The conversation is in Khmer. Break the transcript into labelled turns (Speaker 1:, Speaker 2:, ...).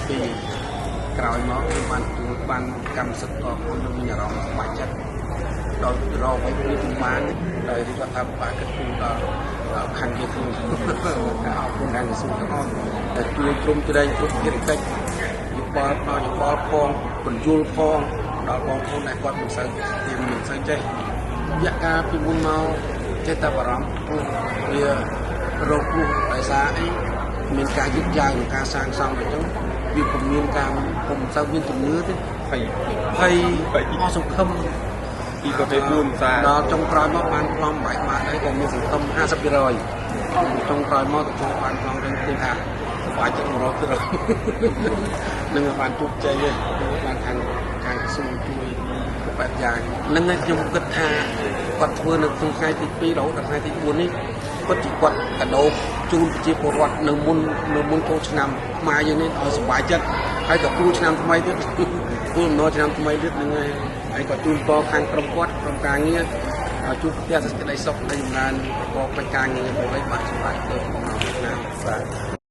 Speaker 1: ពីក្រោយមកគឺបានទទួលបានកម្មសិទ្ធិរបស់ខ្ញុំមានអារម្មណ៍សប្បាយចិត្តដល់រកវិញវាជំបានដោយរដ្ឋាភិបាលគិតគូរដល់ខាងយើងខ្លួនការអប់រំខាងក្រសួងទាំងអស់តែជួយក្រុមជ្រែងគ្រប់ភារកិច្ចយោបល់ដល់យោបល់ផងបញ្យល់ផងដល់បងប្អូនដែលគាត់មិនសូវចេះរយៈកាលពីមុនមកចេះតែបារម្ភវារោគគ្រោះដោយសារអីមានការយឺតយ៉ាវក្នុងការសាងសង់អញ្ចឹងវាពុំមានការពុំសូវមានជំនឿទេភ័យអស់សង្ឃឹម
Speaker 2: ពីប្រទេសខ្លួនសា
Speaker 1: ដល់ចុងក្រោយមកបានផ្លំបែកបាក់អីក៏មានសង្ឃឹម 50% ចុងក្រោយមកទទួលបានផ្លំវិញគឺថាបាច់100%នឹងបានជោគជ័យទេបានខាងក្រសួងជួយបែបយ៉ាងនឹងខ្ញុំគិតថាគាត់ធ្វើនៅក្នុងថ្ងៃទី2រហូតដល់ថ្ងៃទី4នេះគាត់ជាគាត់កាដូជូនប្រជាពលរដ្ឋនៅមុនចូលឆ្នាំខ្មែរយើងនេះឲ្យសុខចិត្តហើយក៏គូឆ្នាំថ្មីទៀតគូលំណងឆ្នាំថ្មីទៀតនឹងហើយក៏ជូនតខាងក្រុមគាត់ក្រុមការងារជួបផ្ទះសេចក្តីសុខនៃដំណើរប្រកបកិច្ចការងាររបស់ឲ្យបានសុខចិត្តទៅក្នុងឆ្នាំបាទ